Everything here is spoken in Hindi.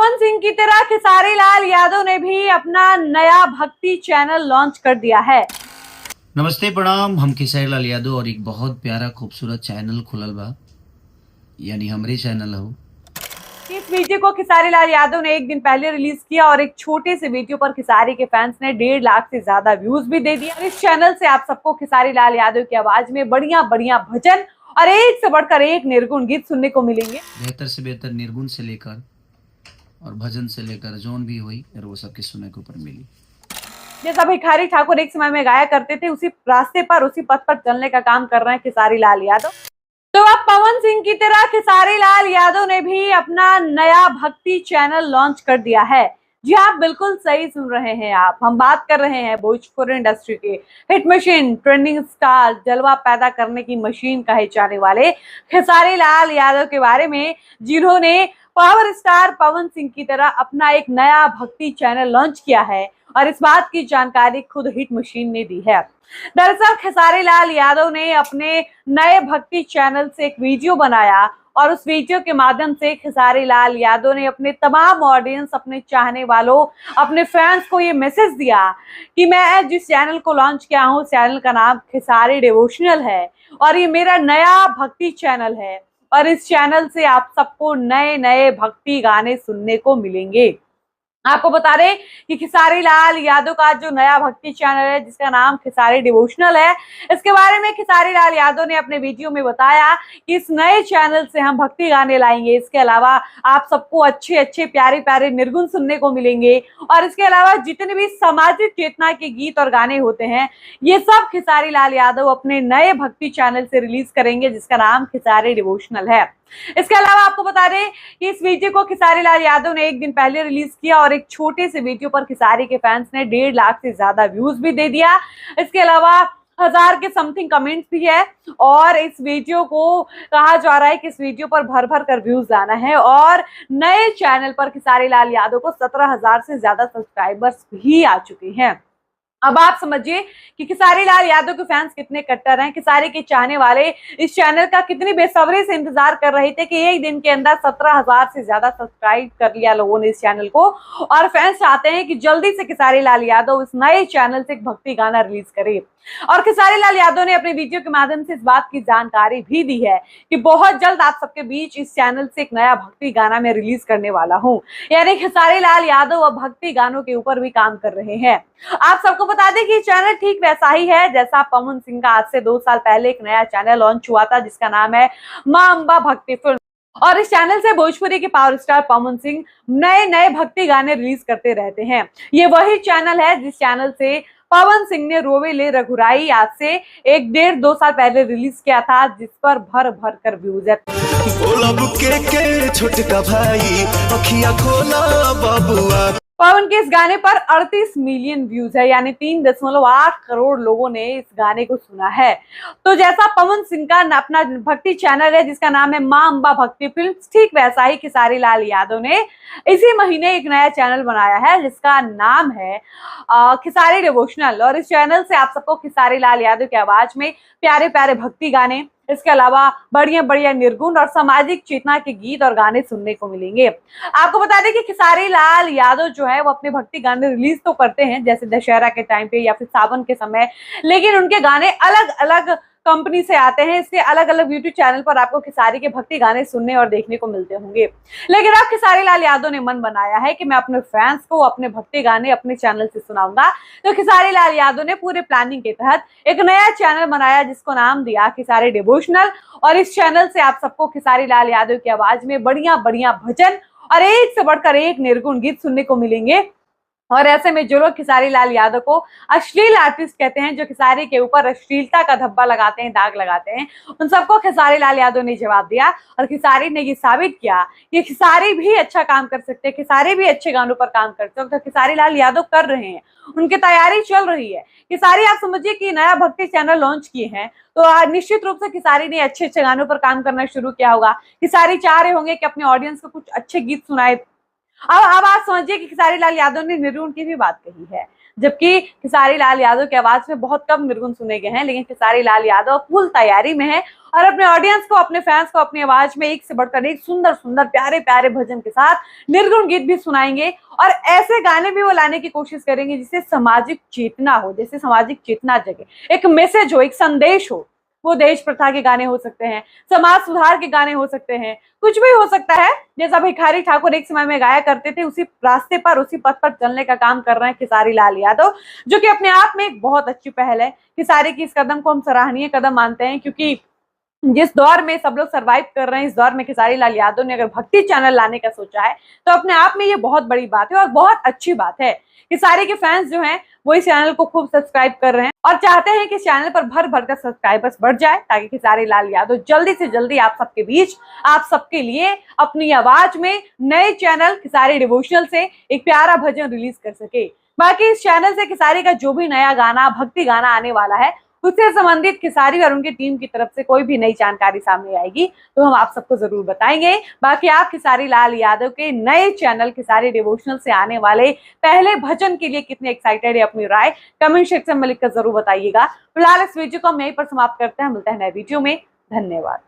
पवन सिंह की तरह खेसारी लाल यादव ने भी अपना नया भक्ति चैनल लॉन्च कर दिया है। नमस्ते प्रणाम। हम खेसारी लाल यादव और एक बहुत प्यारा खूबसूरत चैनल खुलल बा, यानी हमरे चैनल हो। इस वीडियो को खेसारी लाल यादव ने एक दिन पहले रिलीज किया और एक छोटे से वीडियो पर खेसारी के फैंस ने 1.5 लाख से ज्यादा व्यूज भी दे दिया। इस चैनल से आप सबको खेसारी लाल यादव की आवाज में बढ़िया बढ़िया भजन और एक से बढ़कर एक निर्गुण गीत सुनने को मिलेंगे। बेहतर से बेहतर निर्गुण से लेकर और भजन से लेकर जोन भी हुई और वो सबके सुनने को ऊपर मिली। जैसा भिखारी ठाकुर एक समय में गाया करते थे, उसी रास्ते पर उसी पथ पर चलने का काम कर रहे हैं खेसारी लाल यादव। तो अब पवन सिंह की तरह खेसारी लाल यादव ने भी अपना नया भक्ति चैनल लॉन्च कर दिया है। जी आप बिल्कुल सही सुन रहे हैं। हम बात कर रहे हैं भोजपुरी इंडस्ट्री के हिट मशीन, ट्रेंडिंग स्टार, जलवा पैदा करने की मशीन कहे जाने वाले खेसारी लाल यादव के बारे में, जिन्होंने पावर स्टार पवन सिंह की तरह अपना एक नया भक्ति चैनल लॉन्च किया है और इस बात की जानकारी खुद हिट मशीन ने दी है। दरअसल खेसारी लाल यादव ने अपने नए भक्ति चैनल से एक वीडियो बनाया और उस वीडियो के माध्यम से खेसारी लाल यादव ने अपने तमाम ऑडियंस, अपने चाहने वालों, अपने फैंस को ये मैसेज दिया कि मैं जिस चैनल को लॉन्च किया हूँ, चैनल का नाम खेसारी डिवोशनल है और ये मेरा नया भक्ति चैनल है और इस चैनल से आप सबको नए नए भक्ति गाने सुनने को मिलेंगे। आपको बता दें कि खेसारी लाल यादव का जो नया भक्ति चैनल है, जिसका नाम खेसारी डिवोशनल है, इसके बारे में खेसारी लाल यादव ने अपने वीडियो में बताया कि इस नए चैनल से हम भक्ति गाने लाएंगे। इसके अलावा आप सबको अच्छे अच्छे प्यारे प्यारे निर्गुण सुनने को मिलेंगे और इसके अलावा जितने भी सामाजिक चेतना के गीत और गाने होते हैं, ये सब खेसारी लाल यादव अपने नए भक्ति चैनल से रिलीज करेंगे, जिसका नाम खेसारी डिवोशनल है। इसके अलावा आपको बता दें कि इस वीडियो को खेसारी लाल यादव ने एक दिन पहले रिलीज किया और एक छोटे से वीडियो पर खेसारी के फैंस ने 1.5 लाख से ज्यादा व्यूज भी दे दिया। इसके अलावा 1000 के समथिंग कमेंट्स भी है और इस वीडियो को कहा जा रहा है कि इस वीडियो पर भर भर कर व्यूज लाना है और नए चैनल पर खेसारी लाल यादव को 17,000 से ज्यादा सब्सक्राइबर्स भी आ चुके हैं। अब आप समझिए कि खेसारी लाल यादव के फैंस कितने कट्टर हैं। खेसारी के चाहने वाले इस चैनल का कितनी बेसब्री से इंतजार कर रहे थे कि एक दिन के अंदर 17,000 से ज्यादा सब्सक्राइब कर लिया लोगों ने इस चैनल को और फैंस चाहते हैं कि जल्दी से खेसारी लाल यादव इस नए चैनल से एक भक्ति गाना रिलीज करे। और खेसारी लाल यादव ने अपने वीडियो के माध्यम से इस बात की जानकारी भी दी है कि बहुत जल्द आप सबके बीच इस चैनल से एक नया भक्ति गाना मैं रिलीज करने वाला हूं। यानी खेसारी लाल यादव अब भक्ति गानों के ऊपर भी काम कर रहे हैं। आप सबको बता दें कि चैनल ठीक वैसा ही है जैसा पवन सिंह का आज से 2 साल पहले एक नया चैनल लॉन्च हुआ था, जिसका नाम है मां अंबा भक्ति फिल्म। और इस चैनल से भोजपुरी के पावर स्टार पवन सिंह नए नए भक्ति गाने रिलीज करते रहते हैं। ये वही चैनल है जिस चैनल से पवन सिंह ने रोवे ले रघुराई आज से 1-1.5-2 साल पहले रिलीज किया था, जिस पर भर भर कर व्यूज है। छोटका भाई अखियां खोला बाबुआ। पवन के इस गाने पर 38 मिलियन व्यूज है, यानी 3.8 करोड़ लोगों ने इस गाने को सुना है। तो जैसा पवन सिंह का अपना भक्ति चैनल है जिसका नाम है मां अंबा भक्ति फिल्म, ठीक वैसा ही खेसारी लाल यादव ने इसी महीने एक नया चैनल बनाया है जिसका नाम है खेसारी डिवोशनल। और इस चैनल से आप सबको खेसारी लाल यादव की आवाज में प्यारे प्यारे भक्ति गाने, इसके अलावा बढ़िया बढ़िया निर्गुण और सामाजिक चेतना के गीत और गाने सुनने को मिलेंगे। आपको बता दें कि खेसारी लाल यादव जो है वो अपने भक्ति गाने रिलीज तो करते हैं, जैसे दशहरा के टाइम पे या फिर सावन के समय, लेकिन उनके गाने अलग अलग कंपनी से आते हैं, इसलिए अलग अलग यूट्यूब चैनल पर आपको खेसारी के भक्ति गाने सुनने और देखने को मिलते होंगे। लेकिन अब खेसारी लाल यादव ने मन बनाया है कि मैं अपने फैंस को अपने भक्ति गाने अपने चैनल से सुनाऊंगा। तो खेसारी लाल यादव ने पूरे प्लानिंग के तहत एक नया चैनल बनाया जिसको नाम दिया खेसारी डिवोशनल और इस चैनल से आप सबको खेसारी लाल यादव की आवाज में बढ़िया बढ़िया भजन और एक से बढ़कर एक निर्गुण गीत सुनने को मिलेंगे। और ऐसे में जो लोग खेसारी लाल यादव को अश्लील आर्टिस्ट कहते हैं, जो खेसारी के ऊपर अश्लीलता का धब्बा लगाते हैं, दाग लगाते हैं, उन सबको खेसारी लाल यादव ने जवाब दिया और खेसारी ने ये साबित किया कि खेसारी भी अच्छा काम कर सकते हैं, खेसारी भी अच्छे गानों पर काम करते हैं। तो खेसारी लाल यादव कर रहे हैं, उनकी तैयारी चल रही है। खेसारी आप समझिए कि नया भक्ति चैनल लॉन्च किए हैं तो निश्चित रूप से खेसारी ने अच्छे अच्छे गानों पर काम करना शुरू किया होगा। खेसारी चाह रहे होंगे कि अपने ऑडियंस को कुछ अच्छे गीत सुनाए। अब आप समझिए कि खेसारी लाल यादव ने निर्गुण की भी बात कही है। जबकि खेसारी लाल यादव की आवाज में बहुत कम निर्गुण सुने गए हैं, लेकिन खेसारी लाल यादव फुल तैयारी में है और अपने ऑडियंस को, अपने फैंस को अपनी आवाज में एक से बढ़कर एक सुंदर सुंदर प्यारे प्यारे भजन के साथ निर्गुण गीत भी सुनाएंगे और ऐसे गाने भी वो लाने की कोशिश करेंगे जिससे सामाजिक चेतना हो, जैसे सामाजिक चेतना जगे, एक मैसेज हो, एक संदेश हो। वो देश प्रथा के गाने हो सकते हैं, समाज सुधार के गाने हो सकते हैं, कुछ भी हो सकता है। जैसा भिखारी ठाकुर एक समय में गाया करते थे, उसी रास्ते पर, उसी पथ पर चलने का काम कर रहे हैं खेसारी लाल यादव, जो कि अपने आप में एक बहुत अच्छी पहल है। खेसारी की इस कदम को हम सराहनीय कदम मानते हैं, क्योंकि जिस दौर में सब लोग सरवाइव कर रहे हैं, इस दौर में खेसारी लाल यादव ने अगर भक्ति चैनल लाने का सोचा है तो अपने आप में ये बहुत बड़ी बात है और बहुत अच्छी बात है। खेसारी के फैंस जो हैं वो इस चैनल को खूब सब्सक्राइब कर रहे हैं और चाहते हैं कि इस चैनल पर भर भर कर सब्सक्राइबर्स बढ़ जाए, ताकि खेसारी लाल यादव जल्दी से जल्दी आप सबके बीच, आप सबके लिए अपनी आवाज में नए चैनल खेसारी डिवोशनल से एक प्यारा भजन रिलीज कर सके। बाकी इस चैनल से खेसारी का जो भी नया गाना, भक्ति गाना आने वाला है, उससे संबंधित खेसारी और उनकी टीम की तरफ से कोई भी नई जानकारी सामने आएगी तो हम आप सबको जरूर बताएंगे। बाकी आप खेसारी लाल यादव के नए चैनल खेसारी डिवोशनल से आने वाले पहले भजन के लिए कितने एक्साइटेड है, अपनी राय कमेंट सेक्शन में लिखकर जरूर बताइएगा। फिलहाल इस वीडियो को हम यहीं पर समाप्त करते हैं, मिलते हैं नए वीडियो में। धन्यवाद।